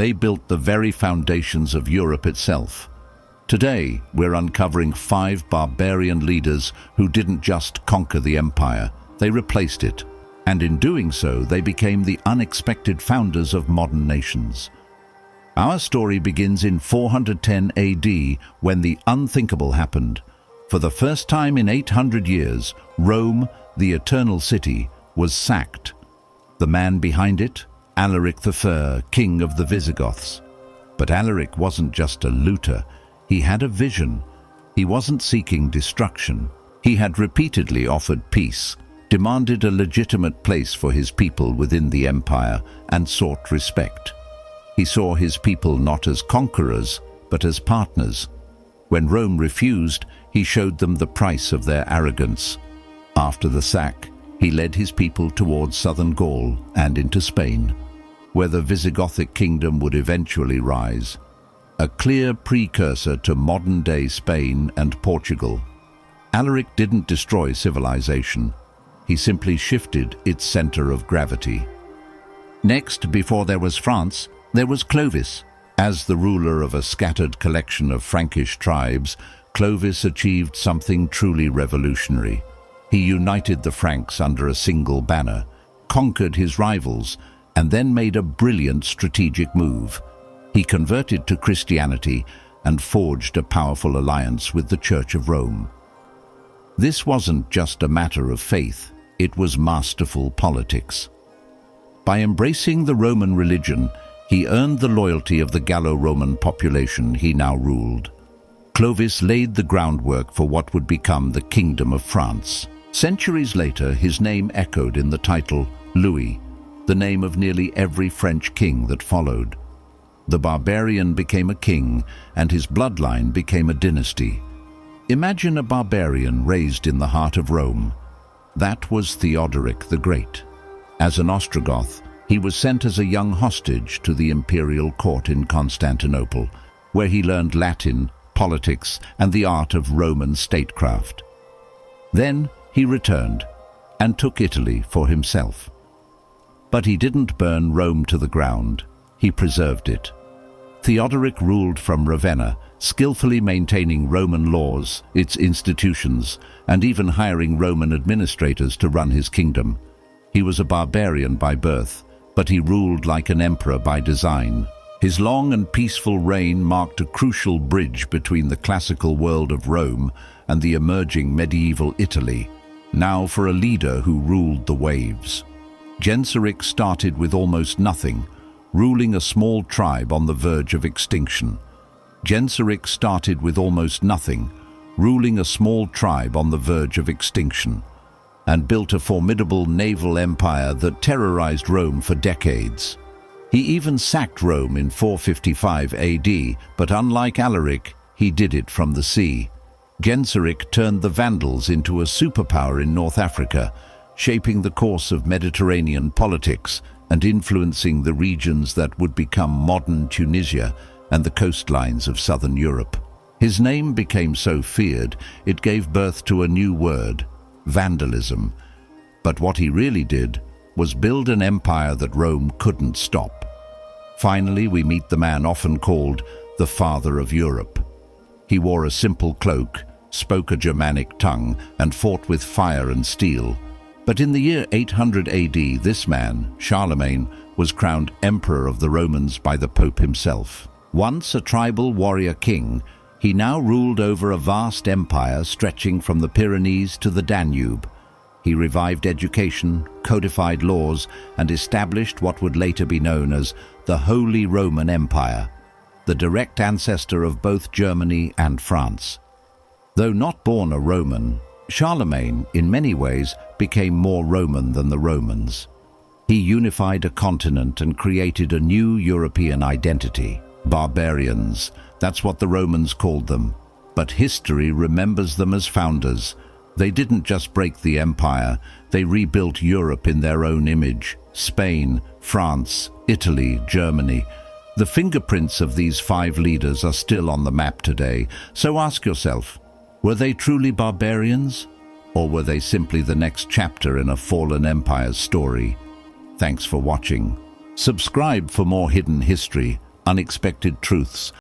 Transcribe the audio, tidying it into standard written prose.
They built the very foundations of Europe itself. Today, we're uncovering 5 barbarian leaders who didn't just conquer the empire, they replaced it. And in doing so, they became the unexpected founders of modern nations. Our story begins in 410 AD, when the unthinkable happened. For the first time in 800 years, Rome, the Eternal City, was sacked. The man behind it? Alaric the Fair, king of the Visigoths. But Alaric wasn't just a looter. He had a vision. He wasn't seeking destruction. He had repeatedly offered peace, demanded a legitimate place for his people within the empire, and sought respect. He saw his people not as conquerors, but as partners. When Rome refused, he showed them the price of their arrogance. After the sack, he led his people towards southern Gaul and into Spain, where the Visigothic kingdom would eventually rise, a clear precursor to modern-day Spain and Portugal. Alaric didn't destroy civilization. He simply shifted its center of gravity. Next, before there was France, there was Clovis. As the ruler of a scattered collection of Frankish tribes, Clovis achieved something truly revolutionary. He united the Franks under a single banner, conquered his rivals, and then made a brilliant strategic move. He converted to Christianity and forged a powerful alliance with the Church of Rome. This wasn't just a matter of faith, it was masterful politics. By embracing the Roman religion, he earned the loyalty of the Gallo-Roman population he now ruled. Clovis laid the groundwork for what would become the Kingdom of France. Centuries later, his name echoed in the title Louis, the name of nearly every French king that followed. The barbarian became a king, and his bloodline became a dynasty. Imagine a barbarian raised in the heart of Rome. That was Theodoric the Great. As an Ostrogoth, he was sent as a young hostage to the imperial court in Constantinople, where he learned Latin, politics, and the art of Roman statecraft. Then he returned and took Italy for himself. But he didn't burn Rome to the ground, he preserved it. Theodoric ruled from Ravenna, skillfully maintaining Roman laws, its institutions, and even hiring Roman administrators to run his kingdom. He was a barbarian by birth, but he ruled like an emperor by design. His long and peaceful reign marked a crucial bridge between the classical world of Rome and the emerging medieval Italy. Now for a leader who ruled the waves. Genseric started with almost nothing, ruling a small tribe on the verge of extinction. Genseric started with almost nothing, ruling a small tribe on the verge of extinction, and built a formidable naval empire that terrorized Rome for decades. He even sacked Rome in 455 AD, but unlike Alaric, he did it from the sea. Genseric turned the Vandals into a superpower in North Africa, shaping the course of Mediterranean politics and influencing the regions that would become modern Tunisia and the coastlines of southern Europe. His name became so feared, it gave birth to a new word, vandalism. But what he really did was build an empire that Rome couldn't stop. Finally, we meet the man often called the Father of Europe. He wore a simple cloak, spoke a Germanic tongue, and fought with fire and steel. But in the year 800 AD, this man, Charlemagne, was crowned Emperor of the Romans by the Pope himself. Once a tribal warrior king, he now ruled over a vast empire stretching from the Pyrenees to the Danube. He revived education, codified laws, and established what would later be known as the Holy Roman Empire, the direct ancestor of both Germany and France. Though not born a Roman, Charlemagne, in many ways, became more Roman than the Romans. He unified a continent and created a new European identity. Barbarians, that's what the Romans called them. But history remembers them as founders. They didn't just break the empire, they rebuilt Europe in their own image. Spain, France, Italy, Germany. The fingerprints of these 5 leaders are still on the map today. So ask yourself, were they truly barbarians? Or were they simply the next chapter in a fallen empire's story? Thanks for watching. Subscribe for more hidden history unexpected truths,